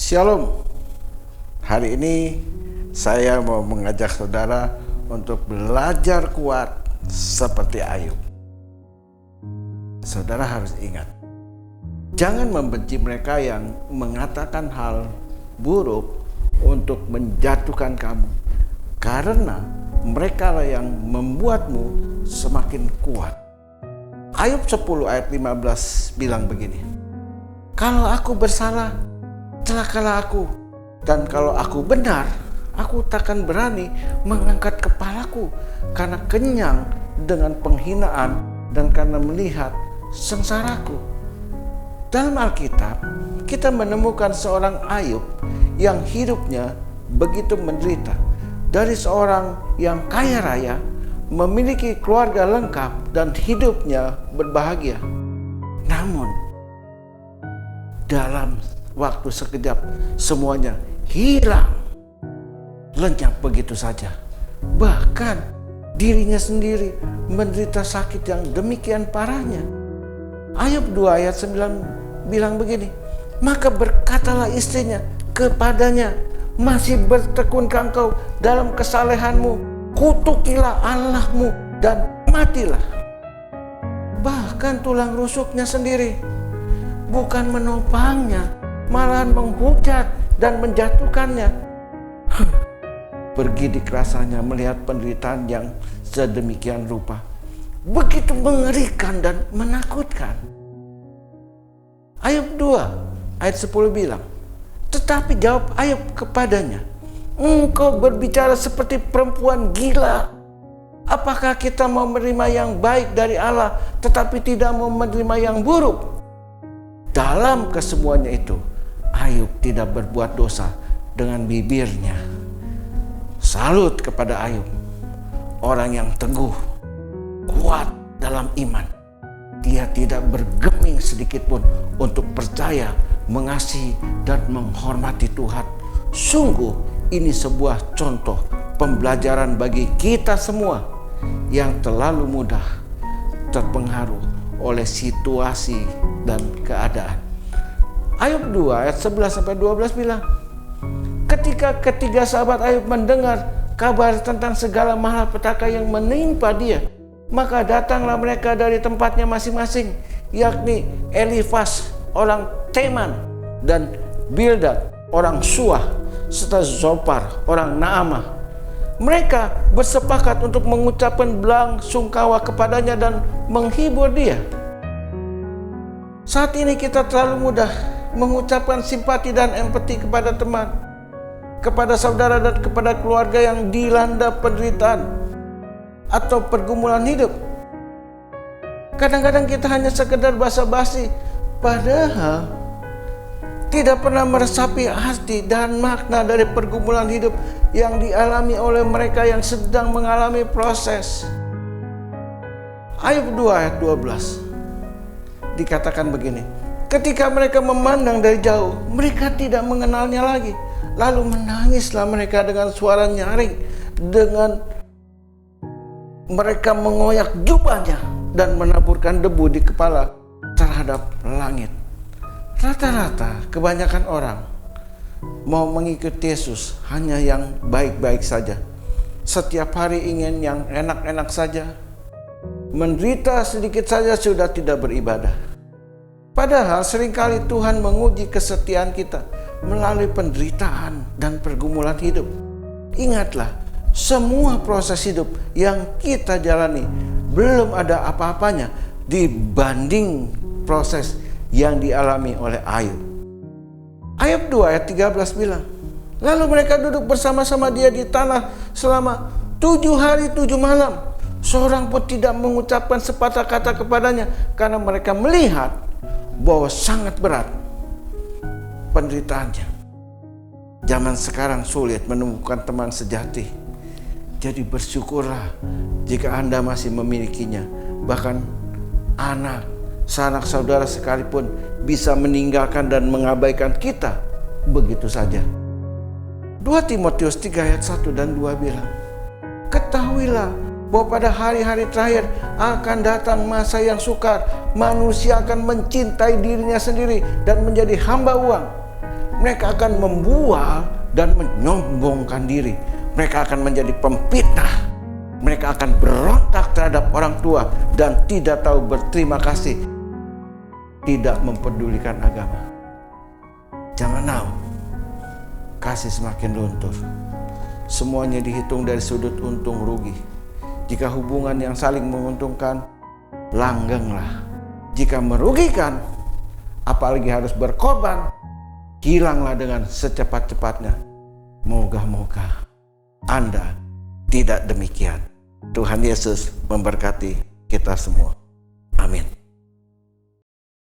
Shalom. Hari ini saya mau mengajak saudara untuk belajar kuat seperti Ayub. Saudara harus ingat, jangan membenci mereka yang mengatakan hal buruk untuk menjatuhkan kamu, karena mereka lah yang membuatmu semakin kuat. Ayub 10 ayat 15 bilang begini, "Kalau aku bersalah, celakalah aku, dan kalau aku benar, aku takkan berani mengangkat kepalaku karena kenyang dengan penghinaan dan karena melihat sengsaraku." Dalam Alkitab, kita menemukan seorang Ayub yang hidupnya begitu menderita. Dari seorang yang kaya raya, memiliki keluarga lengkap dan hidupnya berbahagia. Namun, dalam waktu sekejap semuanya hilang, lenyap begitu saja. Bahkan dirinya sendiri menderita sakit yang demikian parahnya. Ayub 2 ayat 9 bilang begini, "Maka berkatalah istrinya kepadanya, masih bertekunkah engkau dalam kesalehanmu? Kutukilah Allahmu dan matilah." Bahkan tulang rusuknya sendiri bukan menopangnya, malahan menghujat dan menjatuhkannya. Bergidik rasanya melihat penderitaan yang sedemikian rupa. Begitu mengerikan dan menakutkan. Ayub 2 ayat 10 bilang, "Tetapi jawab Ayub kepadanya, engkau berbicara seperti perempuan gila. Apakah kita mau menerima yang baik dari Allah tetapi tidak mau menerima yang buruk?" Dalam kesemuanya itu, Ayub tidak berbuat dosa dengan bibirnya. Salut kepada Ayub, orang yang teguh, kuat dalam iman. Dia tidak bergeming sedikit pun untuk percaya, mengasihi, dan menghormati Tuhan. Sungguh ini sebuah contoh pembelajaran bagi kita semua yang terlalu mudah terpengaruh oleh situasi dan keadaan. Ayub 2 ayat 11-12 bilang, ketika ketiga sahabat Ayub mendengar kabar tentang segala malapetaka yang menimpa dia, maka datanglah mereka dari tempatnya masing-masing, yakni Elifas orang Teman dan Bildad orang Suah serta Zopar orang Naamah. Mereka bersepakat untuk mengucapkan belang sungkawa kepadanya dan menghibur dia. Saat ini kita terlalu mudah mengucapkan simpati dan empati kepada teman, kepada saudara dan kepada keluarga yang dilanda penderitaan atau pergumulan hidup. Kadang-kadang kita hanya sekedar basa-basi, padahal tidak pernah meresapi arti dan makna dari pergumulan hidup yang dialami oleh mereka yang sedang mengalami proses. Ayub 2 ayat 12 dikatakan begini, ketika mereka memandang dari jauh, mereka tidak mengenalnya lagi. Lalu menangislah mereka dengan suara nyaring, dengan mereka mengoyak jubahnya dan menaburkan debu di kepala terhadap langit. Rata-rata kebanyakan orang mau mengikuti Yesus hanya yang baik-baik saja. Setiap hari ingin yang enak-enak saja. Menderita sedikit saja sudah tidak beribadah. Padahal seringkali Tuhan menguji kesetiaan kita melalui penderitaan dan pergumulan hidup. Ingatlah, semua proses hidup yang kita jalani belum ada apa-apanya dibanding proses yang dialami oleh Ayub. Ayub 2 ayat 13 bilang, lalu mereka duduk bersama-sama dia di tanah selama 7 hari 7 malam. Seorang pun tidak mengucapkan sepatah kata kepadanya karena mereka melihat bahwa sangat berat penderitaannya. Zaman sekarang sulit menemukan teman sejati. Jadi bersyukurlah jika Anda masih memilikinya. Bahkan sanak saudara sekalipun bisa meninggalkan dan mengabaikan kita begitu saja. 2 Timotius 3 ayat 1 dan 2 bilang, ketahuilah bahwa pada hari-hari terakhir akan datang masa yang sukar. Manusia akan mencintai dirinya sendiri dan menjadi hamba uang. Mereka akan membual dan menyombongkan diri. Mereka akan menjadi pemfitnah. Mereka akan berontak terhadap orang tua dan tidak tahu berterima kasih. Tidak mempedulikan agama. Jangan now, kasih semakin luntur. Semuanya dihitung dari sudut untung rugi. Jika hubungan yang saling menguntungkan, langgenglah. Jika merugikan, apalagi harus berkorban, hilanglah dengan secepat-cepatnya. Moga-moga Anda tidak demikian. Tuhan Yesus memberkati kita semua. Amin.